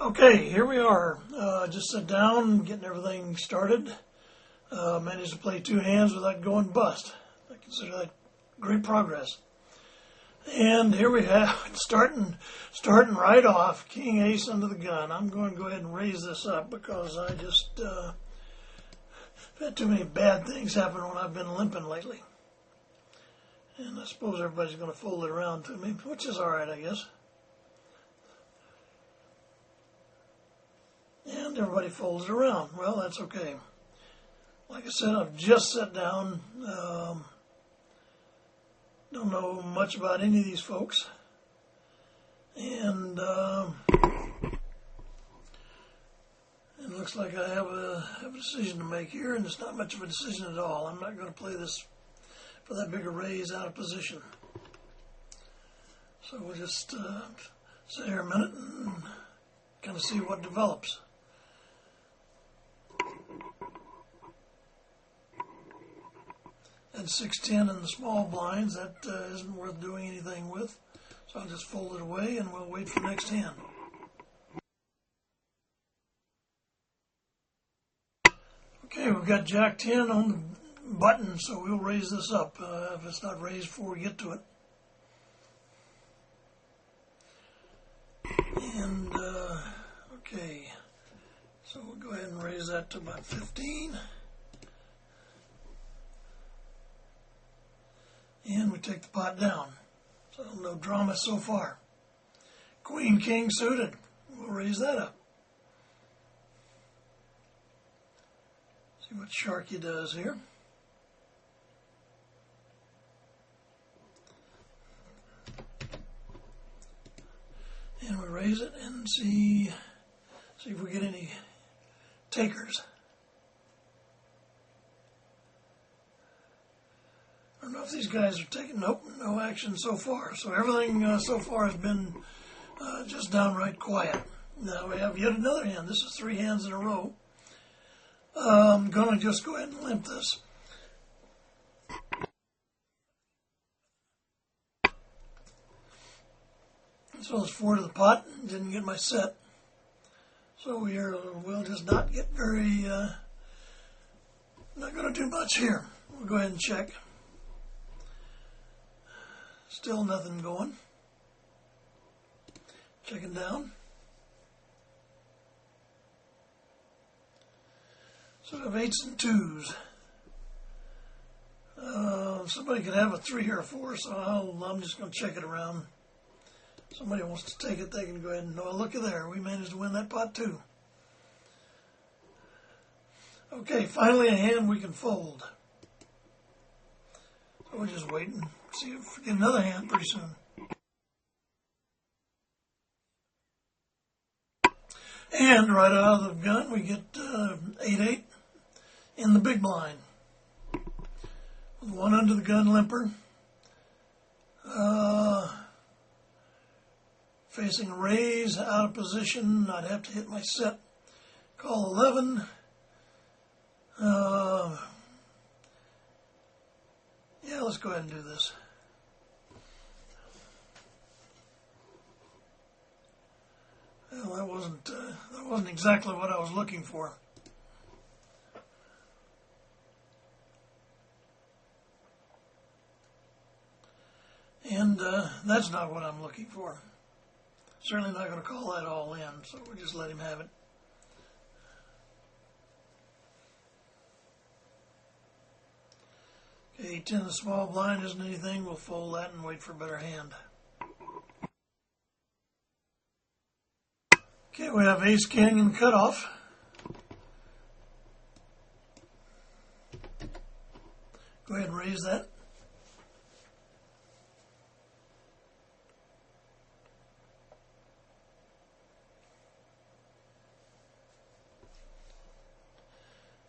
Okay, here we are. Just sat down, getting everything started. Managed to play two hands without going bust. I consider that great progress. And here we have, starting right off, King Ace under the gun. I'm going to go ahead and raise this up because I just had too many bad things happen when I've been limping lately. And I suppose everybody's going to fold it around to me, which is all right, I guess. And everybody folds it around. Well, that's okay. Like I said, I've just sat down. Don't know much about any of these folks. And it looks like I have a decision to make here, and it's not much of a decision at all. I'm not going to play this for that big a raise out of position. So we'll just sit here a minute and kind of see what develops. At 610 in the small blinds, that isn't worth doing anything with. So I'll just fold it away and we'll wait for next hand. Okay, we've got Jack 10 on the button, so we'll raise this up if it's not raised before we get to it. And, okay, so we'll go ahead and raise that to about 15. And we take the pot down. So no drama so far. Queen, King suited. We'll raise that up. See what Sharky does here. And we raise it and see if we get any takers. I don't know if these guys are taking, nope, no action so far. So everything so far has been just downright quiet. Now we have yet another hand. This is 3 hands in a row. I'm going to just go ahead and limp this. So it's 4 to the pot. Didn't get my set. So we'll just not get very, not going to do much here. We'll go ahead and check. Still nothing going. Checking down. So I have 8s and 2s. Somebody could have a 3 or a 4, so I'm just going to check it around. Somebody wants to take it, they can go ahead and, oh, look at there. We managed to win that pot too. Okay, finally a hand we can fold. So we're just waiting. See if we get another hand pretty soon. And right out of the gun, we get 8-8 in the big blind. With 1 under the gun limper. Facing a raise, out of position. I'd have to hit my set. Call 11. Yeah, let's go ahead and do this. Well, that wasn't exactly what I was looking for. And that's not what I'm looking for. Certainly not going to call that all in, so we'll just let him have it. Okay, 10 the small blind isn't anything. We'll fold that and wait for a better hand. Okay, we have Ace King in the cutoff. Go ahead and raise that.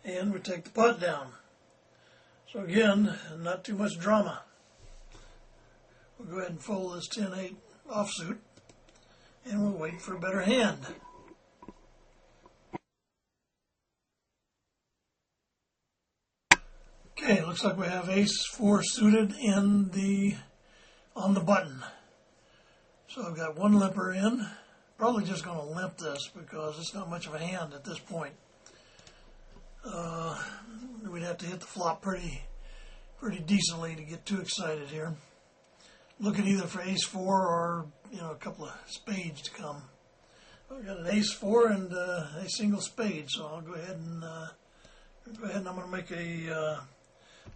And we take the pot down. So again, not too much drama. We'll go ahead and fold this 10-8 offsuit, and we'll wait for a better hand. Okay, looks like we have Ace 4 suited on the button. So I've got one limper in. Probably just going to limp this because it's not much of a hand at this point. We'd have to hit the flop pretty decently to get too excited here. Looking either for ace four or a couple of spades to come. I've got an ace four and a single spade, so I'll go ahead and I'm going to make a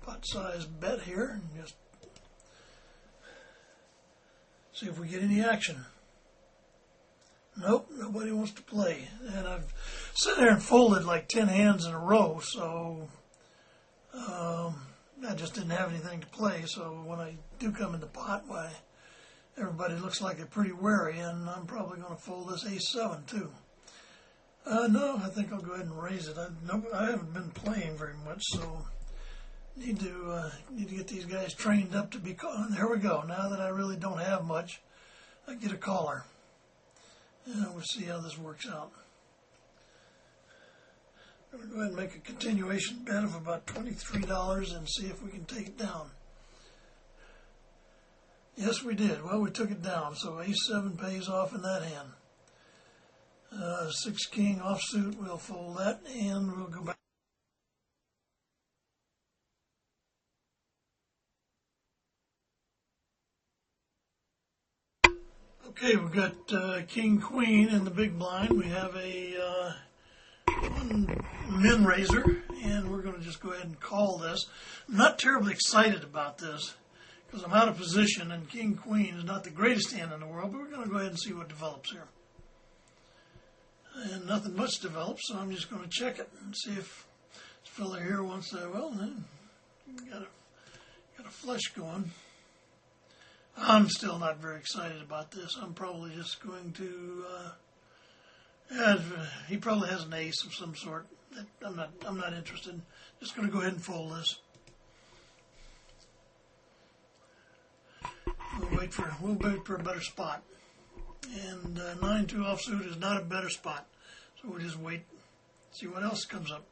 pot size bet here and just see if we get any action. Nope, nobody wants to play. And I've sat there and folded like 10 hands in a row, so I just didn't have anything to play. So when I do come in the pot, why, everybody looks like they're pretty wary, and I'm probably going to fold this ace seven too. No, I think I'll go ahead and raise it. I haven't been playing very much, so need to get these guys trained up to be called. There we go. Now that I really don't have much, I get a caller. And we'll see how this works out. I'm going to go ahead and make a continuation bet of about $23 and see if we can take it down. Yes, we did. Well, we took it down, so ace seven pays off in that hand. Six king offsuit, we'll fold that, and we'll go back. Okay, we've got king queen in the big blind. We have a one min raiser, and we're going to just go ahead and call this. I'm not terribly excited about this because I'm out of position, and king queen is not the greatest hand in the world, but we're going to go ahead and see what develops here. And nothing much develops, so I'm just going to check it and see if this fella here wants to. Well, then got a flush going. I'm still not very excited about this. I'm probably just going to. He probably has an ace of some sort. I'm not interested. Just going to go ahead and fold this. We'll wait for a better spot. And 9-2 offsuit is not a better spot. So we'll just wait, see what else comes up.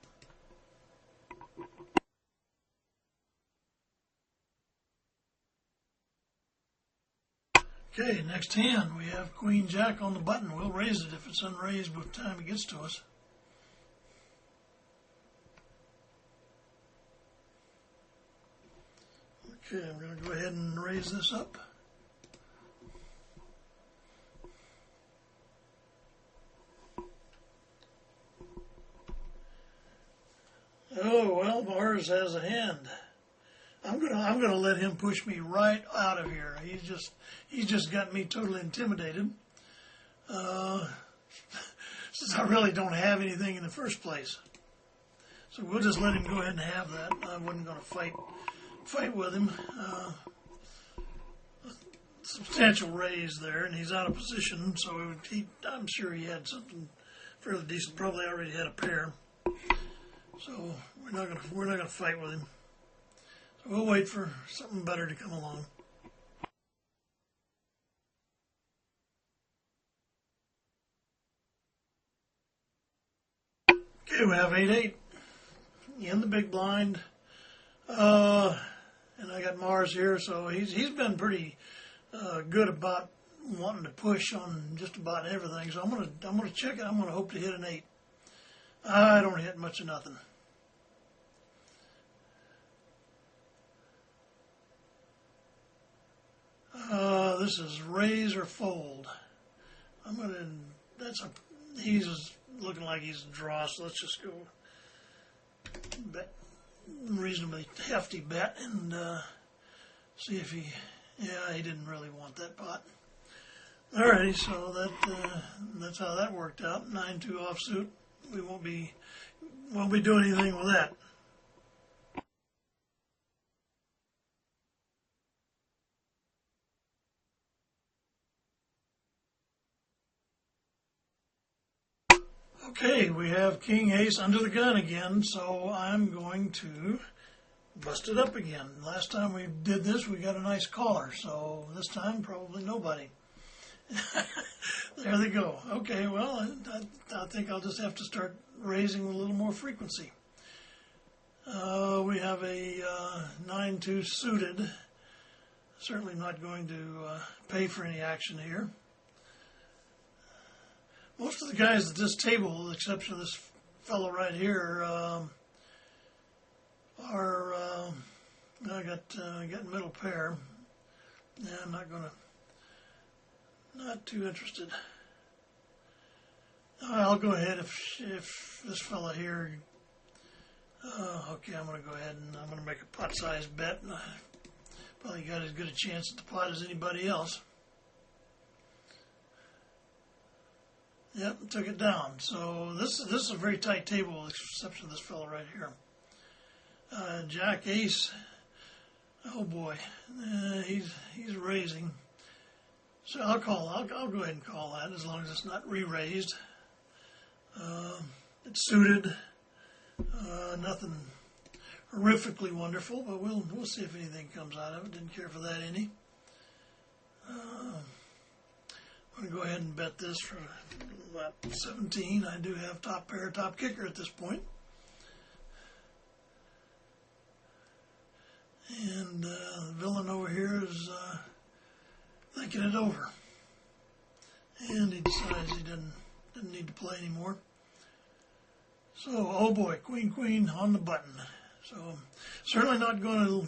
Okay, next hand we have queen jack on the button. We'll raise it if it's unraised by the time it gets to us. Okay, I'm going to go ahead and raise this up. Oh, well, Mars has a hand. I'm gonna let him push me right out of here. He's just got me totally intimidated. Since I really don't have anything in the first place, so we'll just let him go ahead and have that. I wasn't gonna fight with him. Substantial raise there, and he's out of position. So I'm sure he had something fairly decent. Probably already had a pair. So we're not gonna fight with him. So we'll wait for something better to come along. Okay, we have 8-8 in the big blind, and I got Mars here, so he's been pretty good about wanting to push on just about everything. So I'm gonna check it. I'm gonna hope to hit an 8. I don't hit much of nothing. This is raise or fold. He's looking like he's a draw, so let's just go bet, reasonably hefty bet, and see if he didn't really want that pot. Alrighty, so that's how that worked out. 9-2 offsuit. We won't be doing anything with that. Okay, we have king ace under the gun again, so I'm going to bust it up again. Last time we did this, we got a nice caller, so this time probably nobody. There they go. Okay, well, I think I'll just have to start raising with a little more frequency. We have a 9-2 suited, Certainly not going to pay for any action here. Most of the guys at this table, with the exception of this fellow right here, are I got middle pair. Yeah, I'm not too interested. I'll go ahead if this fella here. Okay, I'm going to go ahead and I'm going to make a pot-sized bet. Probably got as good a chance at the pot as anybody else. Yep, took it down. So this is a very tight table, with the exception of this fellow right here. Jack Ace. Oh boy, he's raising. So I'll go ahead and call that as long as it's not re-raised. It's suited. Nothing horrifically wonderful, but we'll see if anything comes out of it. Didn't care for that any. I'm going to go ahead and bet this for about 17. I do have top pair, top kicker at this point. And the villain over here is thinking it over. And he decides he didn't need to play anymore. So, oh boy, queen on the button. So, certainly not going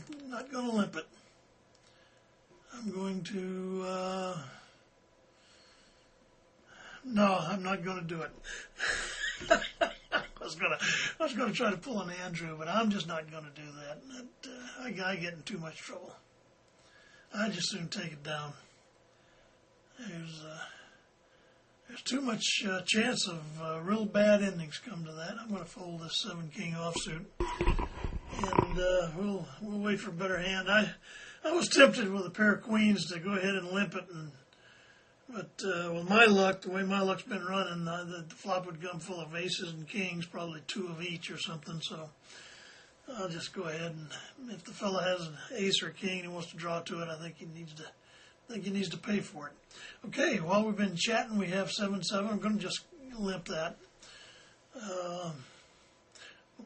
to limp it. I'm going to no, I'm not going to do it. I was gonna try to pull an Andrew, but I'm just not going to do that. I get in too much trouble. I just soon take it down. There's too much chance of real bad endings come to that. I'm going to fold this 7-king offsuit, and we'll wait for a better hand. I was tempted with a pair of queens to go ahead and limp it, but with my luck, the way my luck's been running, the flop would come full of aces and kings, probably 2 of each or something. So I'll just go ahead, and if the fella has an ace or a king and he wants to draw to it, I think he needs to pay for it. Okay, while we've been chatting, we have 7-7. I'm going to just limp that. We'll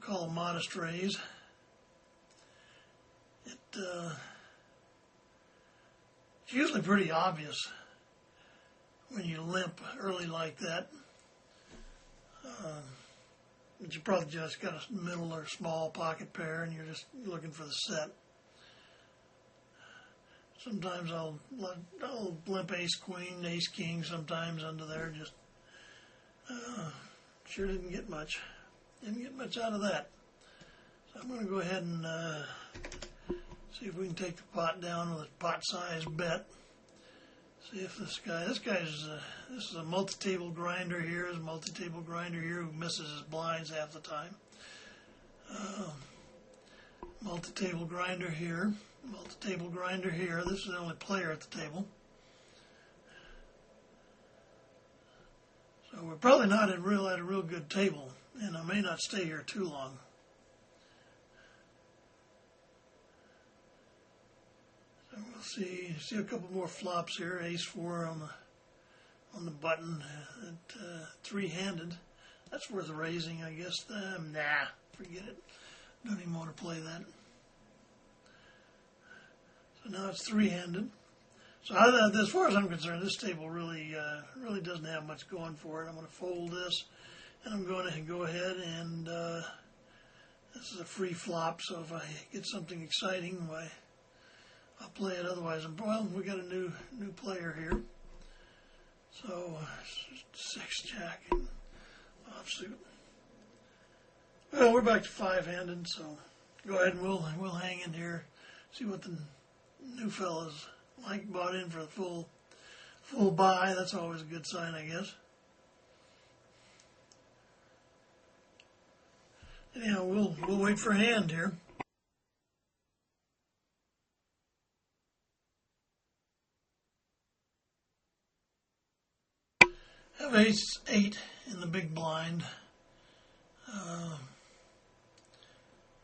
call a modest raise. It's usually pretty obvious when you limp early like that. But you probably just got a middle or small pocket pair and you're just looking for the set. Sometimes I'll limp ace queen, ace king sometimes under there. Just sure didn't get much. Didn't get much out of that. So I'm going to go ahead and see if we can take the pot down with a pot-sized bet. See if this is a multi-table grinder here. Is a multi-table grinder here who misses his blinds half the time. Multi-table grinder here. Multi-table grinder here. This is the only player at the table. So we're probably not at a real good table, and I may not stay here too long. So we'll see a couple more flops here. Ace-4 on the button at 3-handed. That's worth raising, I guess. Nah, forget it. Don't even want to play that. So now it's 3-handed. So as far as I'm concerned, this table really doesn't have much going for it. I'm going to fold this, and I'm going to go ahead and this is a free flop. So if I get something exciting, I'll play it. Otherwise, well, we got a new player here. So 6-jack and offsuit. Well, we're back to 5-handed. So go ahead and we'll hang in here, see what the new fellas like bought in for the full buy. That's always a good sign, I guess. Anyhow, we'll wait for a hand here. Have ace-8 in the big blind.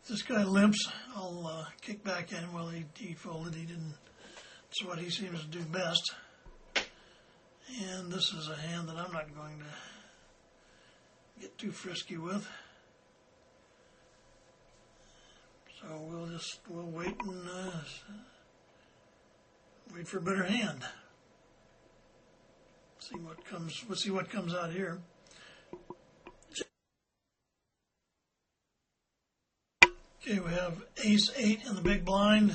If this guy limps, I'll kick back at him. Well, he folded. He didn't. It's what he seems to do best. And this is a hand that I'm not going to get too frisky with. So we'll wait and Wait for a better hand. See what comes. We'll see what comes out here. Okay, we have ace 8 in the big blind.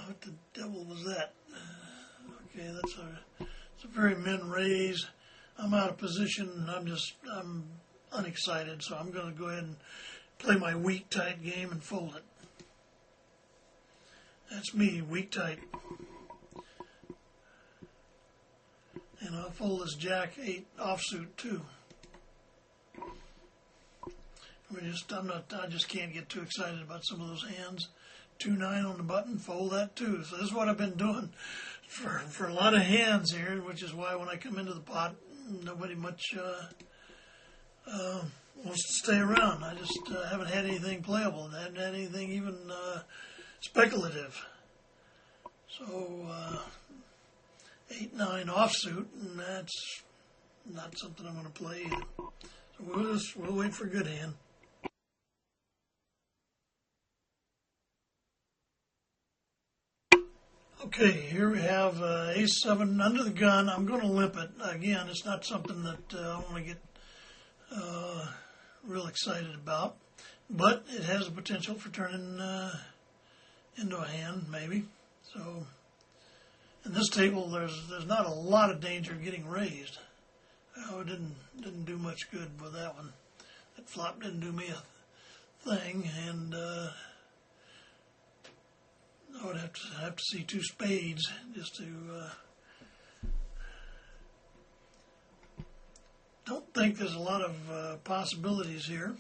What the devil was that? Okay, it's a very min raise. I'm out of position. I'm unexcited, so I'm going to go ahead and play my weak tight game and fold it. That's me, weak tight. And I'll fold this jack 8 offsuit too. I just can't get too excited about some of those hands. 2-9 on the button, fold that too. So this is what I've been doing for a lot of hands here, which is why when I come into the pot, nobody much wants to stay around. I just haven't had anything playable. I haven't had anything even speculative. So 8-9 offsuit, and that's not something I'm going to play either. So we'll wait for a good hand. Okay, here we have ace 7 under the gun. I'm going to limp it. Again, it's not something that I want to get real excited about, but it has the potential for turning into a hand, maybe. So, in this table, there's not a lot of danger of getting raised. Oh, it didn't do much good with that one. That flop didn't do me a thing, and I would have to see 2 spades just to. Don't think there's a lot of possibilities here.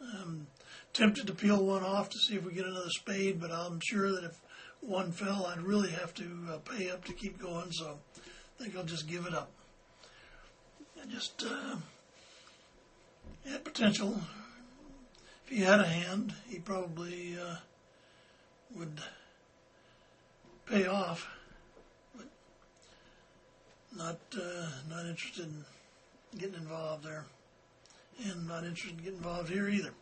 I'm tempted to peel one off to see if we get another spade, but I'm sure that if one fell, I'd really have to pay up to keep going. So I think I'll just give it up. I just had potential. If he had a hand, he probably would pay off, but not interested in getting involved there, and not interested in getting involved here either.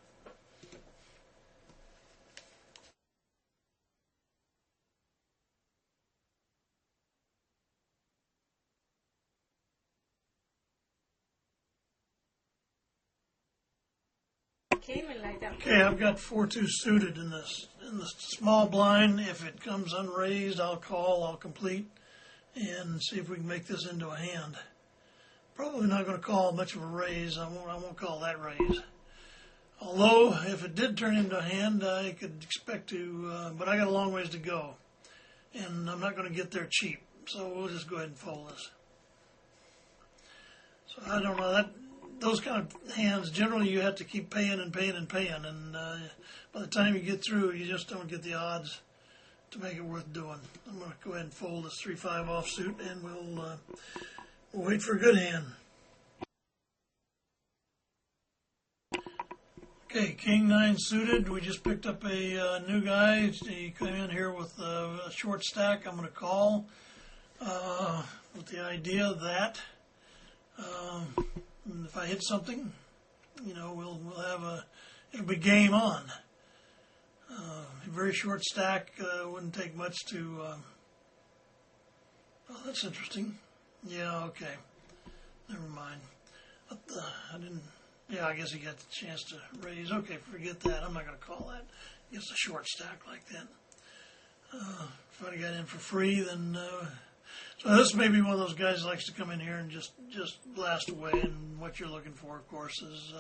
Okay, I've got 4-2 suited in the small blind. If it comes unraised, I'll call, I'll complete, and see if we can make this into a hand. Probably not going to call much of a raise. I won't call that raise. Although, if it did turn into a hand, I could expect to, but I got a long ways to go, and I'm not going to get there cheap. So we'll just go ahead and fold this. So I don't know that. Those kind of hands, generally you have to keep paying and paying and paying, and by the time you get through, you just don't get the odds to make it worth doing. I'm going to go ahead and fold this 3-5 offsuit, and we'll wait for a good hand. Okay, King 9 suited. We just picked up a new guy. He came in here with a short stack. I'm going to call with the idea that if I hit something, we'll have it'll be game on. A very short stack wouldn't take much to. Oh, that's interesting. Yeah, okay. Never mind. I didn't. Yeah, I guess he got the chance to raise. Okay, forget that. I'm not going to call that. It's a short stack like that. If I got in for free, then. So this may be one of those guys that likes to come in here and just blast away. And what you're looking for, of course, is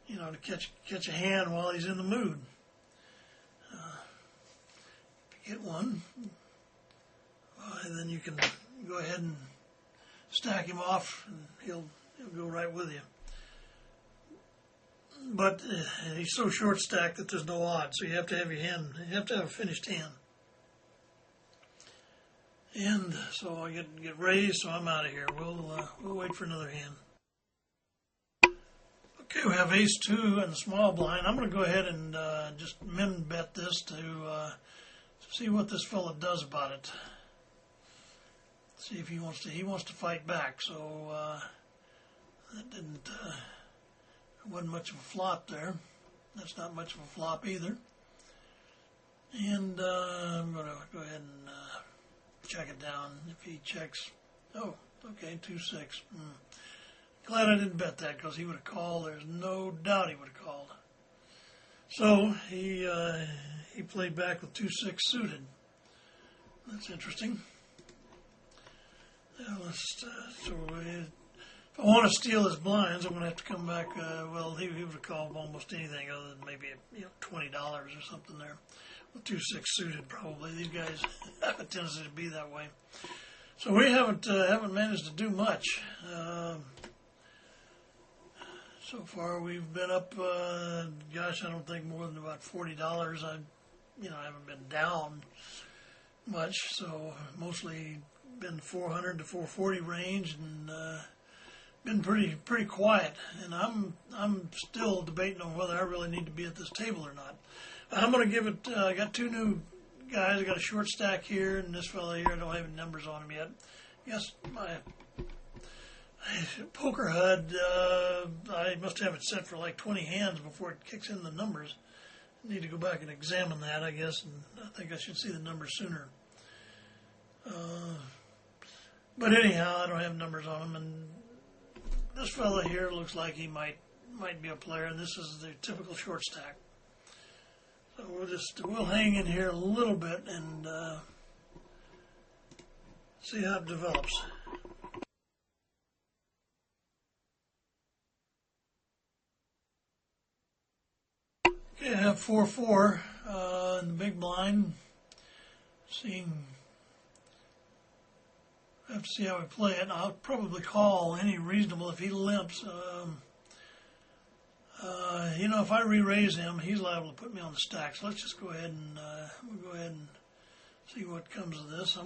to catch a hand while he's in the mood. If you get one, then you can go ahead and stack him off, and he'll go right with you. But he's so short stacked that there's no odds. So you have to have your hand. You have to have a finished hand. And so I get raised, so I'm out of here. We'll wait for another hand. Okay, we have ace 2 and the small blind. I'm going to go ahead and just min bet this to see what this fella does about it. See if he wants to fight back. So that didn't. Wasn't much of a flop there. That's not much of a flop either. And I'm going to go ahead and check it down. If he checks, oh, okay, 2-6. Glad I didn't bet that because he would have called. There's no doubt he would have called. So he played back with 2-6 suited. That's interesting. So if I want to steal his blinds, I'm going to have to come back. Well, he would have called almost anything other than maybe $20 or something there. With 2-6 suited, probably. These guys have a tendency to be that way. So we haven't managed to do much. So far, we've been up. Gosh, I don't think more than about $40. I haven't been down much. So mostly been 400 to 440 range, and been pretty quiet. And I'm still debating on whether I really need to be at this table or not. I'm going to give it. I got two new guys. I got a short stack here, and this fellow here. I don't have any numbers on him yet. Yes, my poker HUD. I must have it set for like 20 hands before it kicks in the numbers. I need to go back and examine that, I guess, and I think I should see the numbers sooner. But anyhow, I don't have numbers on him, and this fellow here looks like he might be a player, and this is the typical short stack. So we'll hang in here a little bit and see how it develops. Okay, I have 4-4 in the big blind. I have to see how we play it. I'll probably call any reasonable if he limps. If I re-raise him, he's liable to put me on the stack. So let's just go ahead and we'll go ahead and see what comes of this.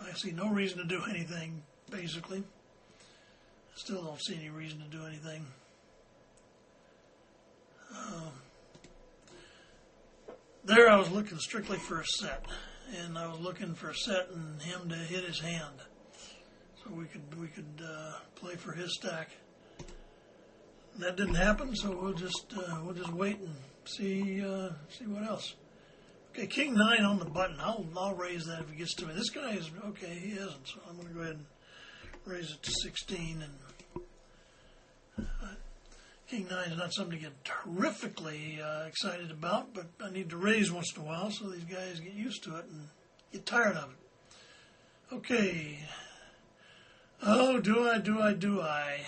I see no reason to do anything, basically. Still don't see any reason to do anything. There I was looking strictly for a set. And I was looking for a set and him to hit his hand. So we could play for his stack. That didn't happen, so we'll just wait and see what else. Okay, King 9 on the button. I'll raise that if he gets to me. This guy is okay. He isn't, so I'm going to go ahead and raise it to 16. And King 9 is not something to get terrifically excited about, but I need to raise once in a while so these guys get used to it and get tired of it. Okay. Oh, do I?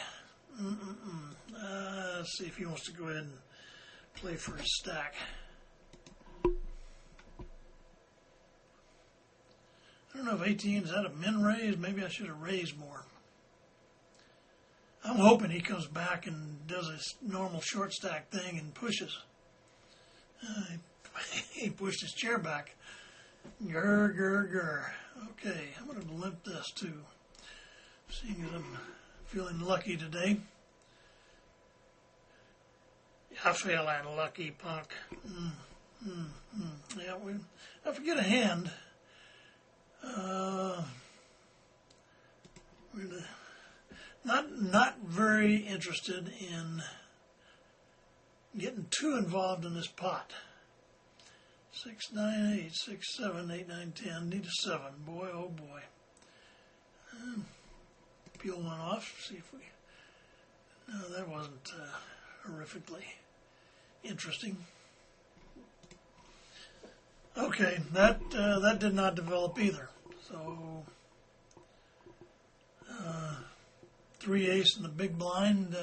Let's see if he wants to go ahead and play for his stack. I don't know if 18 is that a min raise. Maybe I should have raised more. I'm hoping he comes back and does his normal short stack thing and pushes. He pushed his chair back. Grr. Okay, I'm going to limp this too. Seeing as I'm feeling lucky today. I feel unlucky, punk. Yeah, I forget a hand. Not very interested in getting too involved in this pot. 6, 9, 8, 6, 7, 8, 9, 10. Need a 7. Boy, oh boy. Peel one off. See if we. No, that wasn't horrifically interesting. Okay, that did not develop either. So 3 ace in the big blind.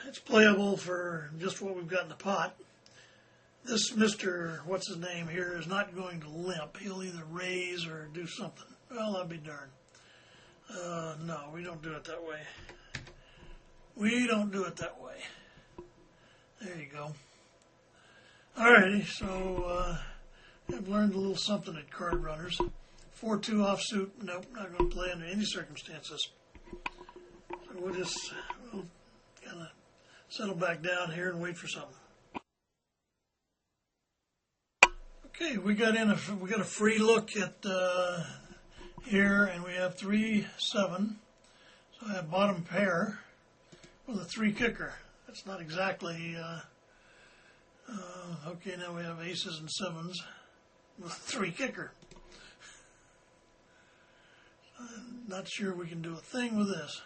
It's playable for just what we've got in the pot. This Mr. What's his name here is not going to limp. He'll either raise or do something. Well, I'll be darned. No, we don't do it that way. We don't do it that way. There you go. Alrighty, so I've learned a little something at Card Runners. 4-2 offsuit. Nope, not going to play under any circumstances. So we'll kind of settle back down here and wait for something. Okay, we got a free look at here, and we have 3-7. So I have bottom pair with a 3 kicker. That's not exactly Okay, now we have aces and sevens with 3 kicker. Not sure we can do a thing with this.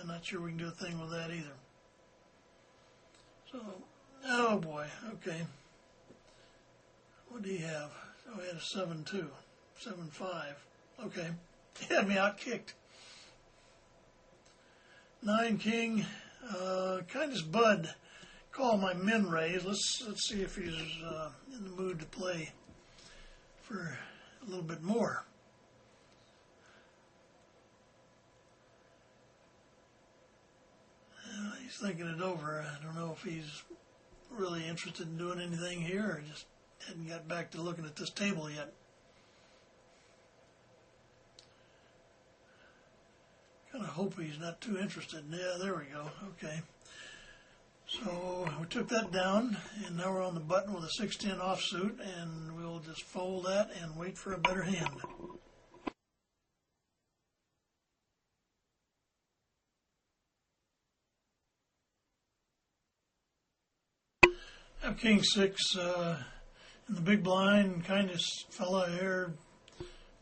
Not sure we can do a thing with that either. So, oh boy, okay. What do he have? Oh, he had a 7-2, 7-5. Okay, he had me out kicked. 9 king, Kindest Bud. Call my min raise. Let's see if he's in the mood to play for a little bit more. He's thinking it over. I don't know if he's really interested in doing anything here or just hadn't got back to looking at this table yet. Kind of hope he's not too interested. Yeah, there we go. Okay. So we took that down, and now we're on the button with a 6-10 offsuit, and we'll just fold that and wait for a better hand. Have king 6 in the big blind. Kindest fella here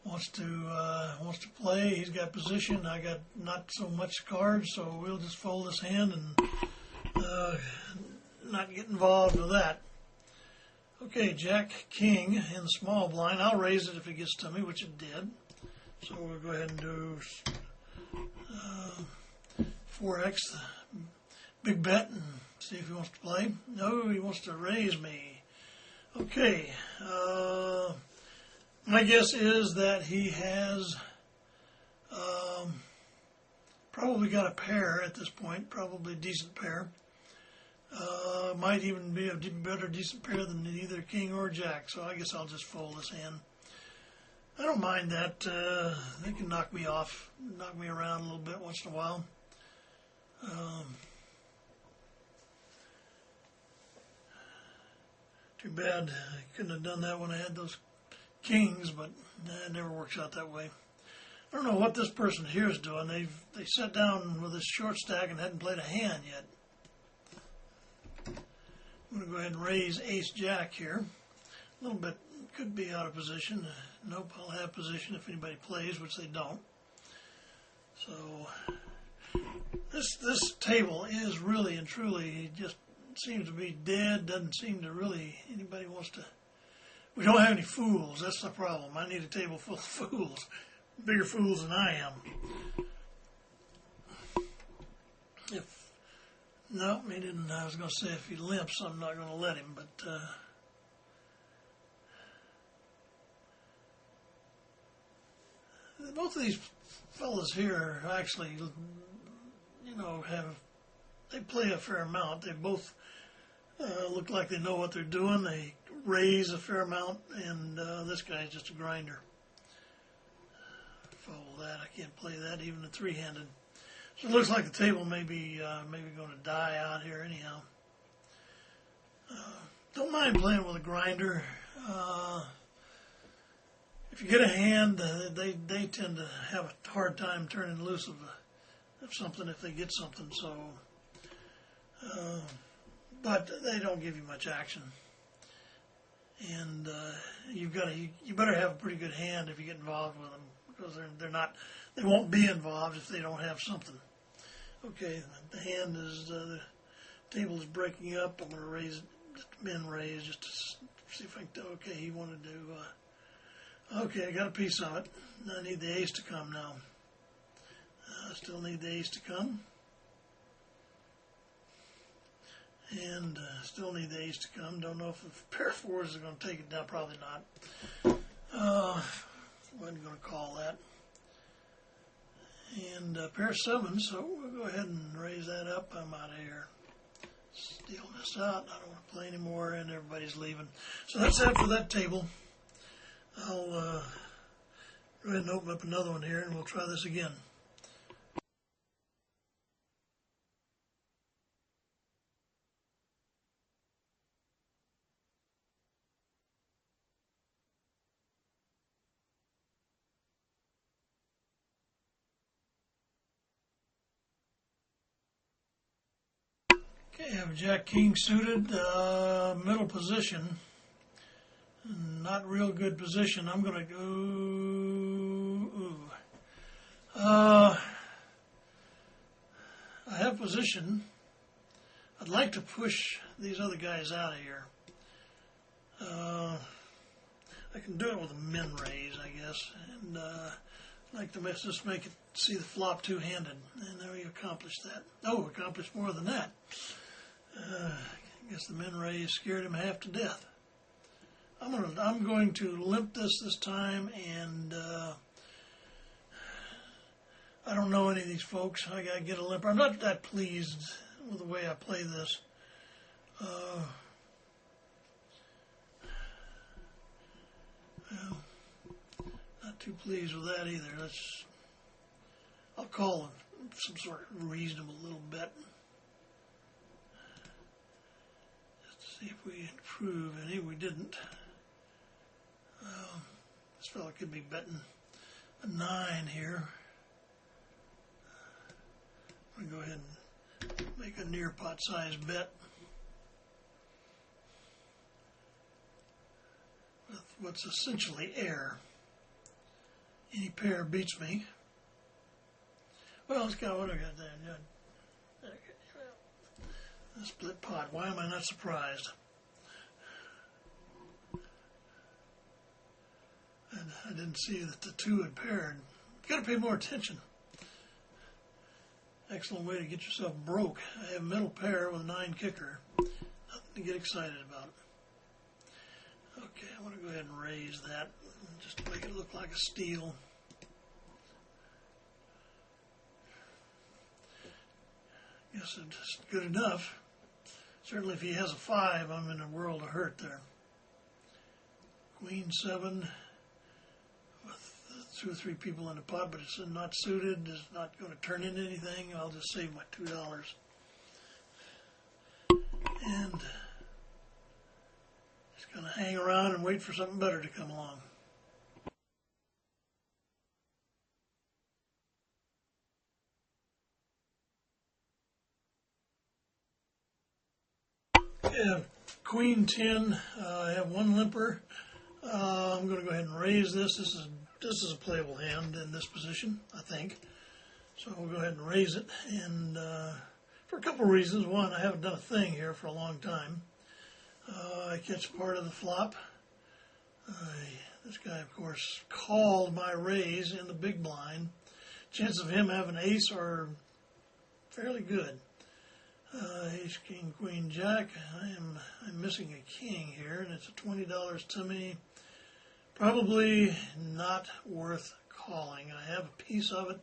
wants to play. He's got position. I got not so much cards, so we'll just fold this hand and not get involved with that. Okay, Jack King in the small blind. I'll raise it if it gets to me, which it did. So we'll go ahead and do 4x, big bet, and see if he wants to play. No, he wants to raise me. Okay, my guess is that he has probably got a pair at this point, probably a decent pair. Might even be a better decent pair than either king or jack, so I guess I'll just fold this hand. I don't mind that. They can knock me off, knock me around a little bit once in a while. Too bad I couldn't have done that when I had those kings, but it never works out that way. I don't know what this person here is doing. They sat down with this short stack and hadn't played a hand yet. I'm going to go ahead and raise ace-jack here. A little bit, could be out of position. Nope, I'll have position if anybody plays, which they don't. So this table is really and truly just seems to be dead. Doesn't seem to really, anybody wants to. We don't have any fools. That's the problem. I need a table full of fools. Bigger fools than I am. No, he didn't. I was going to say if he limps, I'm not going to let him, but both of these fellas here actually, they play a fair amount. They both look like they know what they're doing. They raise a fair amount, and this guy's just a grinder. Follow that. I can't play that, even a three-handed. So it looks like the table may be going to die out here anyhow. Don't mind playing with a grinder. If you get a hand, they tend to have a hard time turning loose of something if they get something. So, but they don't give you much action. And you better have a pretty good hand if you get involved with them, because they won't be involved if they don't have something. Okay, the hand is, the table is breaking up. I'm going to raise it, just min raise, just to see if I can, okay, he wanted to, okay, I got a piece of it. I need the ace to come now. I still need the ace to come. And still need the ace to come. Don't know if the pair of fours are going to take it down. Probably not. Wasn't going to call that. And pair of sevens, so we'll go ahead and raise that up. I'm out of here. Stealing this out. I don't want to play anymore, and everybody's leaving. So that's it for that table. I'll go ahead and open up another one here, and we'll try this again. Okay, I have Jack King suited, middle position. Not real good position. I'm going to go. Ooh. I have position. I'd like to push these other guys out of here. I can do it with a min raise, I guess, and I'd like to just make it see the flop two-handed, and then we accomplish that. Oh, accomplished more than that. I guess the min raise scared him half to death. I'm going to limp this time, and I don't know any of these folks. I gotta get a limper. I'm not that pleased with the way I play this. Well, not too pleased with that either. I'll call some sort of reasonable little bet. Just to see if we improve any. We didn't. This fellow could be betting a 9 here. I'm going to go ahead and make a near pot size bet with what's essentially air. Any pair beats me. Well, let's go. What do I got there? A split pot. Why am I not surprised? And I didn't see that the 2 had paired. You've got to pay more attention. Excellent way to get yourself broke. I have middle pair with a 9 kicker. Nothing to get excited about. Okay, I want to go ahead and raise that just to make it look like a steal. Guess it's good enough. Certainly if he has a 5, I'm in a world of hurt there. Queen 7 with 2 or 3 people in the pot, but it's not suited. It's not going to turn into anything. I'll just save my $2. And just going to hang around and wait for something better to come along. Yeah, Queen 10. I have 1 limper. I'm going to go ahead and raise this. This is a playable hand in this position, I think. So we'll go ahead and raise it. And for a couple of reasons. One, I haven't done a thing here for a long time. I catch part of the flop. This guy, of course, called my raise in the big blind. Chances of him having ace are fairly good. Ace, king, queen, jack. I'm missing a king here, and it's a $20 to me. Probably not worth calling. I have a piece of it.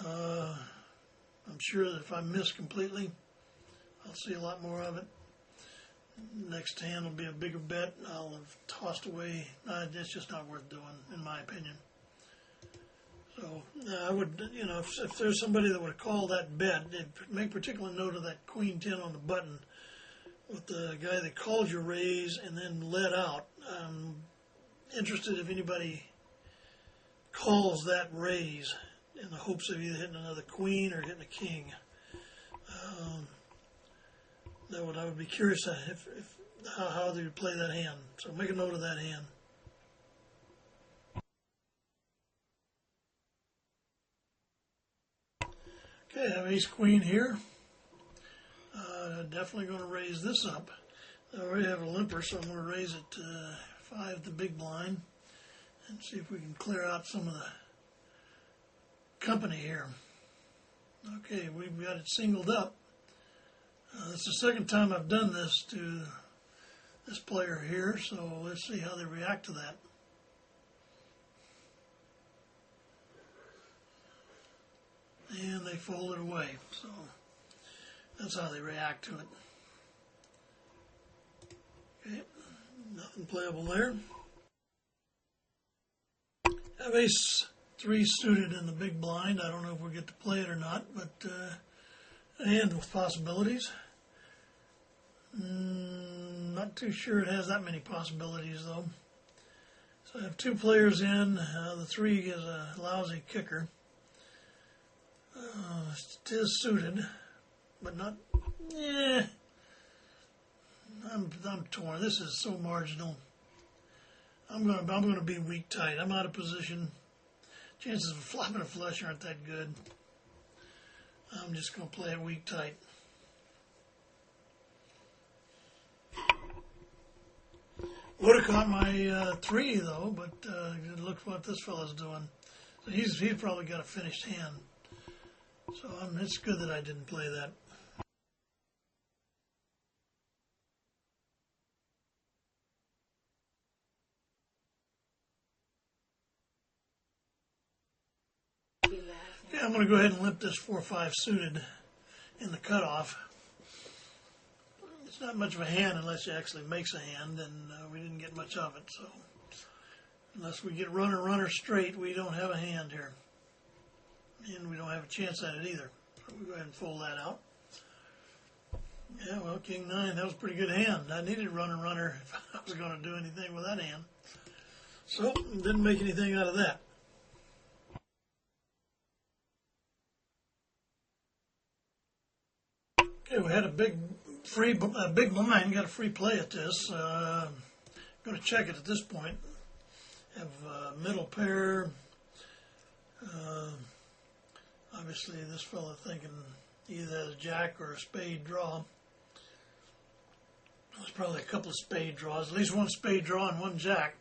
I'm sure that if I miss completely, I'll see a lot more of it. Next hand will be a bigger bet. I'll have tossed away. It's just not worth doing, in my opinion. So I would, if there's somebody that would have called that bet, make particular note of that queen 10 on the button with the guy that called your raise and then led out. I'm interested if anybody calls that raise in the hopes of either hitting another queen or hitting a king. I would be curious how they would play that hand. So make a note of that hand. Okay, I have ace queen here. Definitely going to raise this up. I already have a limper, so I'm going to raise it to 5, the big blind, and see if we can clear out some of the company here. Okay, we've got it singled up. It's the second time I've done this to this player here, so let's see how they react to that. And they fold it away, so that's how they react to it. Okay, nothing playable there. I have ace 3 suited in the big blind. I don't know if we'll get to play it or not, but a hand with possibilities. Not too sure it has that many possibilities, though. So I have 2 players in. The 3 is a lousy kicker. It is suited, but not Yeah, I'm torn. This is so marginal. I'm gonna be weak tight. I'm out of position. Chances of flopping a flush aren't that good. I'm just gonna play it weak tight. Would have caught my 3 though, but look what this fella's doing. So he's probably got a finished hand. So it's good that I didn't play that. Yeah, I'm going to go ahead and limp this 4-5 suited in the cutoff. It's not much of a hand unless it actually makes a hand, and we didn't get much of it. So unless we get runner straight, we don't have a hand here. And we don't have a chance at it either. So we'll go ahead and fold that out. Yeah, well, King 9, that was a pretty good hand. I needed runner if I was going to do anything with that hand. So didn't make anything out of that. Okay, we had a big blind, got a free play at this. Going to check it at this point. Have middle pair. Obviously, this fella thinking either has a jack or a spade draw. There's probably a couple of spade draws, at least one spade draw and one jack.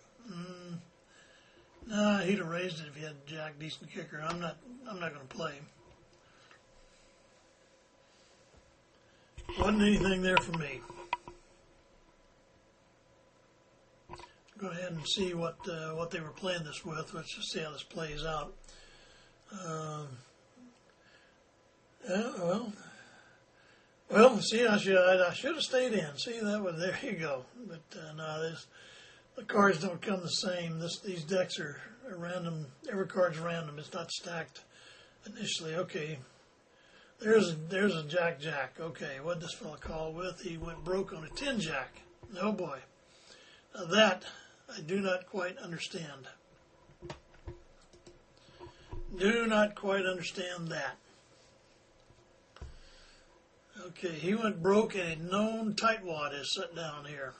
Nah, he'd have raised it if he had a jack, decent kicker. I'm not going to play. Wasn't anything there for me. Go ahead and see what they were playing this with. Let's just see how this plays out. Yeah, well, see, I should have stayed in. See, there you go. But no, the cards don't come the same. These decks are random. Every card's random. It's not stacked initially. Okay, there's a jack. Okay, what'd this fella call with? He went broke on a 10 jack. Oh boy, now that I do not quite understand. Do not quite understand that. Okay, he went broke and a known tightwad is set down here.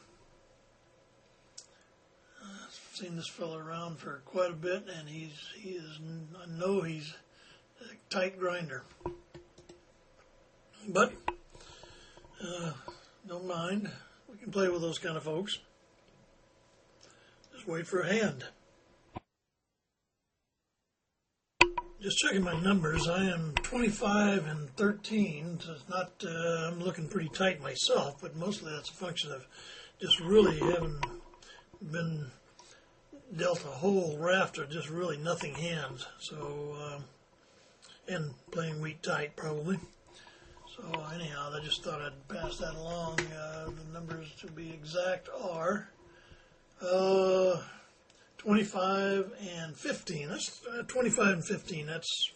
I've seen this fellow around for quite a bit, and I know he's a tight grinder. But don't mind. We can play with those kind of folks. Just wait for a hand. Just checking my numbers, I am 25 and 13, so it's not, I'm looking pretty tight myself, but mostly that's a function of just really having been dealt a whole raft of just really nothing hands, so, and playing weak tight probably. So anyhow, I just thought I'd pass that along. The numbers to be exact are 25 and 15. That's 25 and 15. That's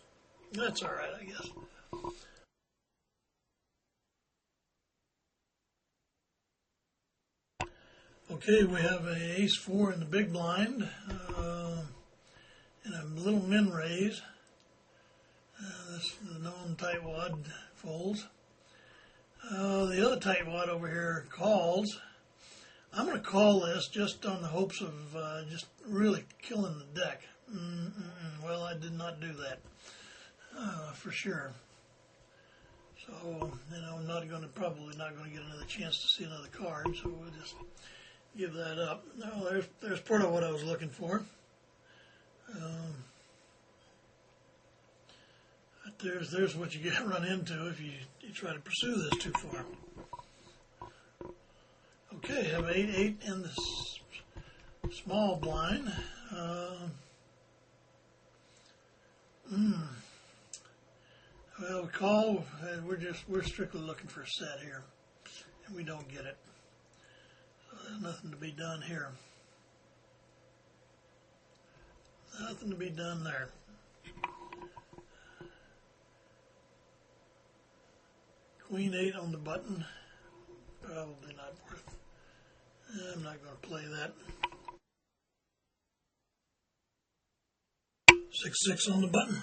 all right, I guess. Okay, we have a ace-4 in the big blind, and a little min raise. This is the known tightwad folds. The other tightwad over here calls. I'm going to call this just on the hopes of just really killing the deck. Well, I did not do that, for sure. So, I'm probably not going to get another chance to see another card, so we'll just give that up. No, there's part of what I was looking for. But there's what you get run into if you try to pursue this too far. Okay, have 8-8 in the small blind. Well, call. We're strictly looking for a set here, and we don't get it. So there's nothing to be done here. Nothing to be done there. Queen 8 on the button. Probably not worth. I'm not going to play that. 6-6 on the button.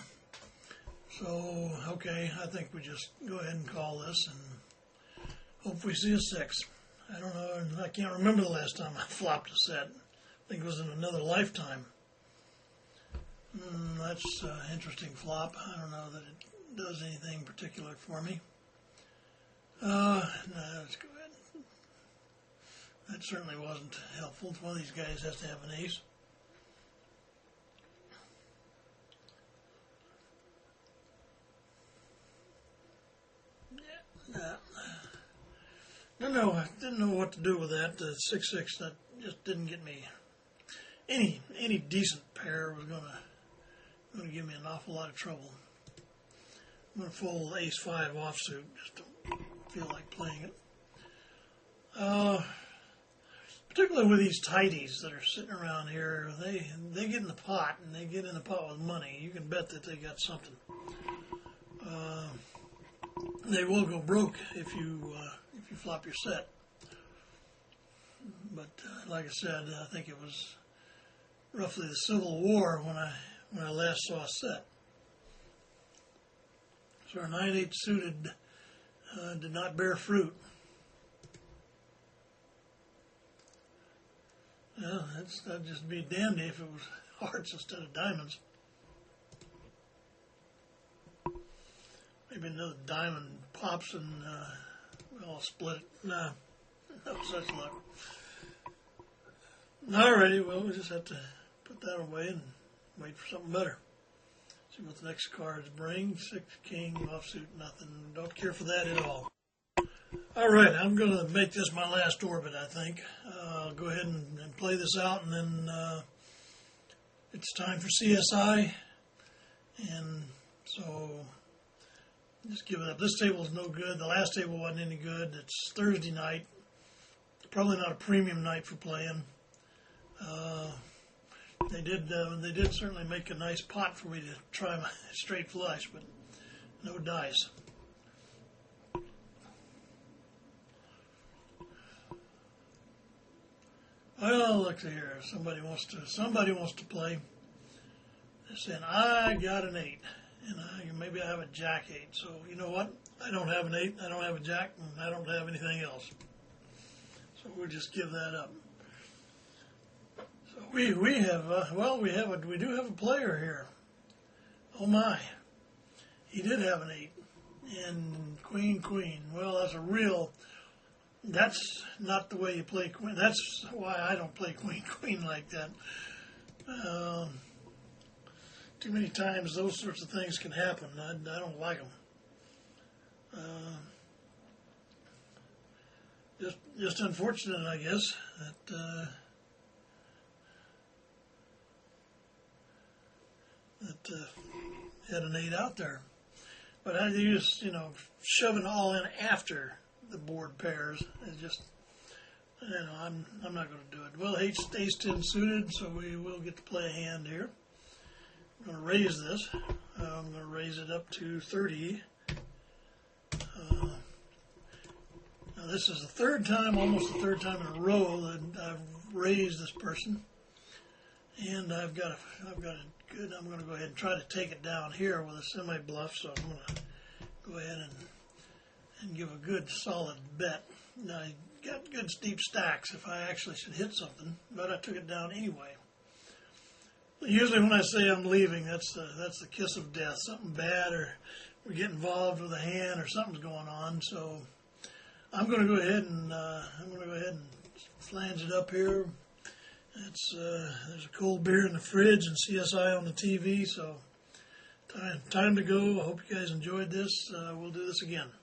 So, okay, I think we just go ahead and call this and Hope we see a 6. I don't know, I can't remember the last time I flopped a set. I think it was in another lifetime. That's an interesting flop. I don't know that it does anything particular for me. No, let's go ahead. That certainly wasn't helpful. One of these guys has to have an ace. No, I didn't know what to do with that. The 6-6, that just didn't get me. Any decent pair was going to give me an awful lot of trouble. I'm going to fold ace-5 offsuit. Just don't feel like playing it. Particularly with these tighties that are sitting around here, they get in the pot, and they get in the pot with money. You can bet that they got something. They will go broke if you flop your set. But like I said, I think it was roughly the Civil War when I last saw a set. So our 9-8 suited did not bear fruit. Well, that'd just be dandy if it was hearts instead of diamonds. Maybe another diamond pops and we'll split it. Nah, no such luck. Alrighty, well, we just have to put that away and wait for something better. See what the next cards bring. 6 king, offsuit, nothing. Don't care for that at all. Alright, I'm going to make this my last orbit, I think. I'll go ahead and play this out, and then it's time for CSI. And so just give it up. This table is no good. The last table wasn't any good. It's Thursday night. Probably not a premium night for playing. They did certainly make a nice pot for me to try my straight flush, but no dice. Well, look here. Somebody wants to play. They're saying I got an 8, and maybe I have a jack 8. So you know what? I don't have an 8. I don't have a jack, and I don't have anything else. So we'll just give that up. So we do have a player here. Oh my, he did have an 8, and queen. Well, that's not the way you play queen. That's why I don't play queen like that. Too many times those sorts of things can happen. I don't like them. Just unfortunate, I guess, that had an 8 out there. But I just, shoving all in after the board pairs is just, I'm not going to do it. Well, ace 10 suited, so we will get to play a hand here. I'm going to raise this. I'm going to raise it up to 30. Now this is almost the third time in a row that I've raised this person, and I'm going to go ahead and try to take it down here with a semi bluff. So I'm going to go ahead and give a good solid bet. Now I got good steep stacks if I actually should hit something, but I took it down anyway. Usually when I say I'm leaving, that's the kiss of death. Something bad, or we get involved with a hand, or something's going on. So I'm going to go ahead and flange it up here. There's a cold beer in the fridge and CSI on the TV. So time to go. I hope you guys enjoyed this. We'll do this again.